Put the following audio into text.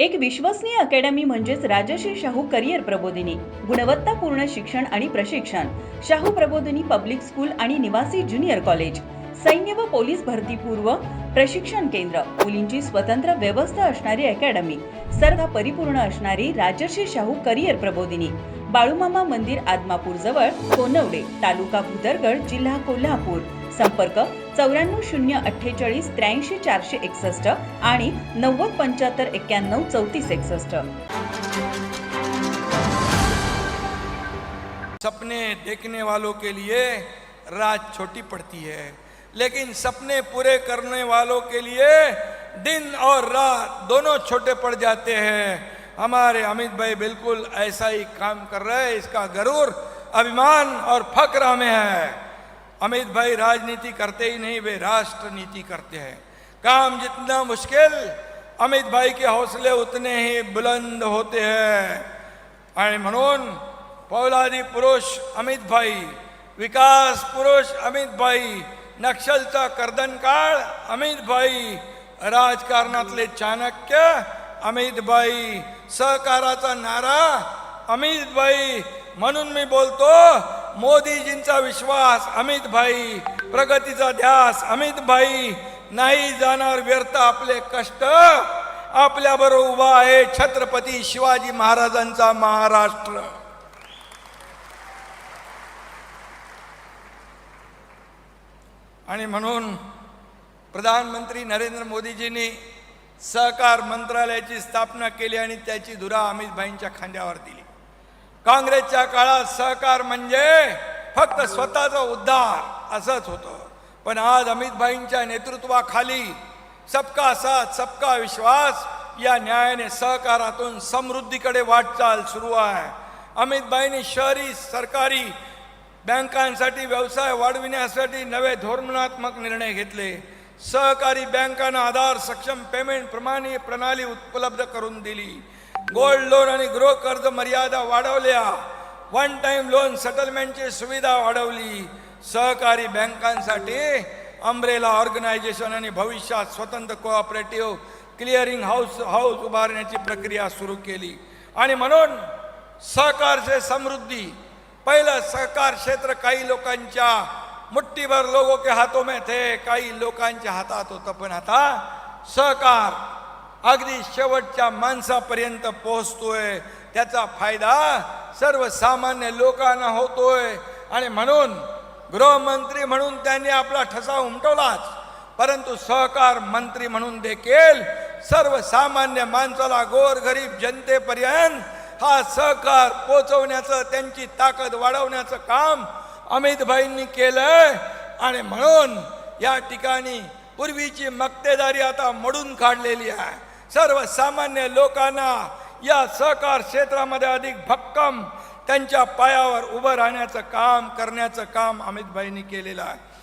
एक विश्वसनीय अकॅडमी म्हणजेच राजश्री शाहू करिअर प्रबोधिनी. गुणवत्तापूर्ण शिक्षण आणि प्रशिक्षण. शाहू प्रबोधिनी पब्लिक स्कूल आणि निवासी ज्युनियर कॉलेज. सैन्य व पोलीस भरतीपूर्व प्रशिक्षण केंद्र. मुलींची स्वतंत्र व्यवस्था असणारी अकॅडमी. सर्व परिपूर्ण असणारी राजश्री शाहू करिअर प्रबोधिनी. बाळूमामा मंदिर आदमापूर जवळ, सोनवडे, तालुका भुदरगड, जिल्हा कोल्हापूर. संपर्क 94 048 83 461 आणि 90 75 91 34 61. सपने देखने वालों के लिए रात छोटी पड़ती है, लेकिन सपने पूरे करने वालों के लिए दिन और रात दोनों छोटे पड़ जाते हैं। हमारे अमित भाई बिल्कुल ऐसा ही काम कर रहे हैं, इसका गरूर, अभिमान और फक्र हमें है। अमित भाई राजनीति करते ही नहीं, वे राष्ट्र नीति करते हैं। काम जितना मुश्किल, अमित भाई के हौसले उतने ही बुलंद होते हैं। आणि म्हणून पौलादी पुरुष अमित भाई, विकास पुरुष अमित भाई, नक्षलचा कर्दनकाळ अमित भाई, राजकारणातले चाणक्य अमित भाई, सहकाराचा नारा अमित भाई. म्हणून मी बोलतो, मोदीजींचा विश्वास अमित भाई, प्रगतीचा ध्यास अमित भाई. नाही जाणार व्यर्थ आपले कष्ट. आपल्या बरोबर उभा आहे छत्रपती शिवाजी महाराजांचा महाराष्ट्र. आणि म्हणून प्रधानमंत्री नरेंद्र मोदीजींनी सहकार मंत्रालयाची स्थापना केली आणि त्याची धुरा अमित भाईंच्या खांद्यावर दिली. काँग्रेसच्या काळात सहकार म्हणजे फक्त स्वतःचा उद्धार असंच होतं, पण आज अमित भाईंच्या नेतृत्वाखाली सबका साथ सबका विश्वास या न्यायाने सहकारातून समृद्धीकडे वाटचाल सुरू आहे. अमित भाईंनी शहरी सरकारी बँकांसाठी व्यवसाय वाढविण्यासाठी नवे धोरणात्मक निर्णय घेतले. सहकारी बँकांना आधार सक्षम पेमेंट प्रणाली उपलब्ध करून दिली. गोल्ड लोन आणि गृह कर्ज मर्यादा वाढवल्या. वन टाइम लोन सेटलमेंटची सुविधा वाढवली. सहकारी बँकांसाठी अम्ब्रेला ऑर्गनायझेशन आणि भविष्यात स्वतंत्र कोऑपरेटिव्ह क्लिअरिंग हाऊस उभारण्याची प्रक्रिया सुरू केली. आणि म्हणून सहकारचे समृद्धी, पहिलं सहकार क्षेत्र काही लोकांच्या मुठ्ठीभर लोगों के हाथों में थे, काही लोकांच्या हातात होतं, पण आता सहकार अगदी शेवटच्या माणसापर्यंत पोहोचतोय. त्याचा फायदा सर्वसामान्य लोकांना होतोय. आणि म्हणून गृहमंत्री म्हणून त्यांनी आपला ठसा उमटवलाच, परंतु सहकार मंत्री म्हणून देखील सर्वसामान्य माणसाला, गोरगरीब जनतेपर्यंत हा सहकार पोहोचवण्याचं, त्यांची ताकद वाढवण्याचं काम अमित भाईंनी केलंय. आणि म्हणून या ठिकाणी पूर्वीची मक्तेदारी आता मोडून काढलेली आहे. सर्वसामान्य लोकांना या सहकार क्षेत्रामध्ये अधिक भक्कम त्यांच्या पायावर उभं राहण्याचं काम करण्याचं काम अमित भाईंनी केलेलं आहे.